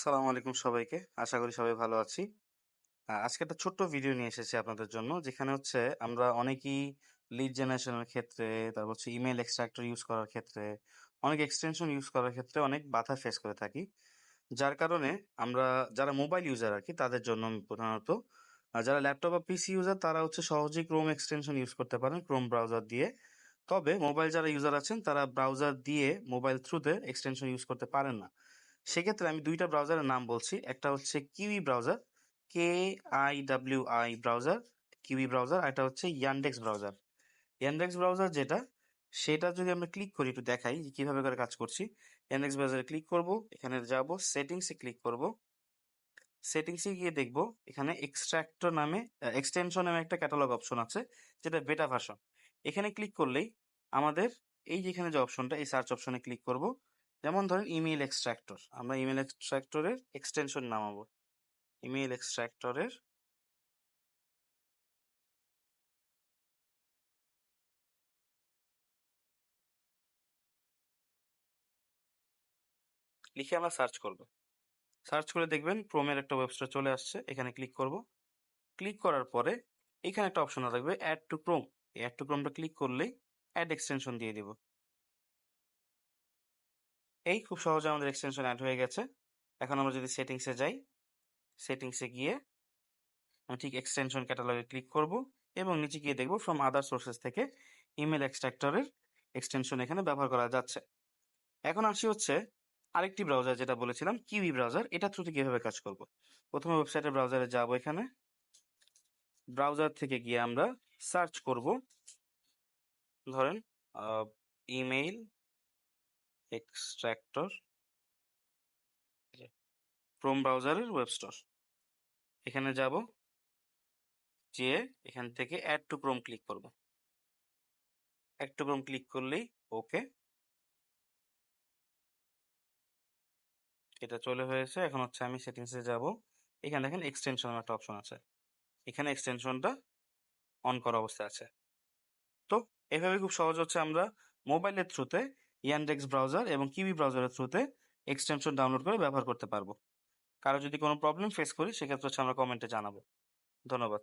আসসালামু আলাইকুম সবাইকে। আশা করি সবাই ভালো আছি। আজকে একটা ছোট্ট ভিডিও নিয়ে এসেছি আপনাদের জন্য। যেখানে হচ্ছে আমরা অনেকেই লিড জেনারেশনের ক্ষেত্রে, তারপর হচ্ছে ইমেইল এক্সট্রাক্টর ইউজ করার ক্ষেত্রে, অনেক এক্সটেনশন ইউজ করার ক্ষেত্রে অনেক বাধা ফেস করে থাকি। যার কারণে আমরা যারা মোবাইল ইউজার আরকি তাদের জন্য প্রধানত যারা ল্যাপটপ বা পিসি ইউজার তারা হচ্ছে সহজেই ক্রোম এক্সটেনশন ইউজ করতে পারেন ক্রোম ব্রাউজার দিয়ে। তবে মোবাইল যারা ইউজার আছেন তারা ব্রাউজার দিয়ে মোবাইল থ্রুতে এক্সটেনশন ইউজ করতে পারেন না। সেক্ষেত্রে আমি দুইটা ব্রাউজারের নাম বলছি। একটা হচ্ছে kiwi browser, KIWI browser, kiwi browser. আর একটা হচ্ছে ইয়ান্ডেক্স ব্রাউজার। ইয়ান্ডেক্স ব্রাউজার যেটা, সেটা যদি আমরা ক্লিক করি, একটু দেখাই যে কিভাবে করে কাজ করছি। ইয়ান্ডেক্স ব্রাউজারে ক্লিক করব, এখানে যাব, সেটিংসে ক্লিক করব। সেটিংসে গিয়ে দেখব এখানে এক্সট্রাক্টর নামে এক্সটেনশন নামে একটা ক্যাটালগ অপশন আছে, যেটা বেটা ভার্সন। এখানে ক্লিক করলেই আমাদের এই যেখানে যে অপশনটা, এই সার্চ অপশনে ক্লিক করব। যেমন ধরেন ইমেইল এক্সট্রাক্টর, আমরা ইমেইল এক্সট্রাক্টরের এক্সটেনশন নামাবো। ইমেইল এক্সট্রাক্টরের লিখে আমরা সার্চ করব। সার্চ করে দেখবেন ক্রোমের একটা ওয়েবসাইট চলে আসছে, এখানে ক্লিক করব। ক্লিক করার পরে এখানে একটা অপশন থাকবে অ্যাড টু ক্রোম। এই অ্যাড টু ক্রোমটা ক্লিক করলেই অ্যাড এক্সটেনশন দিয়ে দিব। এই খুব সহজে আমাদের এক্সটেনশন অ্যাড হয়ে গেছে। এখন আমরা যদি সেটিংসে যাই, সেটিংসে গিয়ে আমি ঠিক এক্সটেনশন ক্যাটালগে ক্লিক করব এবং নিচে গিয়ে দেখব ফ্রম আদার সোর্সেস থেকে ইমেল এক্সট্রাক্টরের এক্সটেনশন এখানে ব্যবহার করা যাচ্ছে। এখন আসি হচ্ছে আরেকটি ব্রাউজার, যেটা বলেছিলাম কিউই ব্রাউজার। এটা থ্রুতে কিভাবে কাজ করব। প্রথমে ওয়েবসাইটের ব্রাউজারে যাব। এখানে ব্রাউজার থেকে গিয়ে আমরা সার্চ করব, ধরেন ইমেইল এক্সট্রাক্টর, ক্রোম ব্রাউজারের ওয়েব স্টোর। এখানে যাব, যেয়ে এখান থেকে অ্যাড টু ক্রোম ক্লিক করব। অ্যাড টু ক্রোম ক্লিক করলেই ওকে, এটা চলে হয়েছে। এখন হচ্ছে আমি সেটিংসে যাব। এখানে দেখেন এক্সটেনশন একটা অপশন আছে, এখানে এক্সটেনশনটা অন করা অবস্থায় আছে। তো এভাবে খুব সহজ হচ্ছে আমরা মোবাইলের থ্রুতে ইয়ান্ডেক্স ব্রাউজার এবং কিউই ব্রাউজারের থ্রুতে এক্সটেনশন ডাউনলোড করে ব্যবহার করতে পারবো। কারো যদি কোনো প্রবলেম ফেস করি, সেক্ষেত্রে হচ্ছে আমরা কমেন্টে জানাবো। ধন্যবাদ।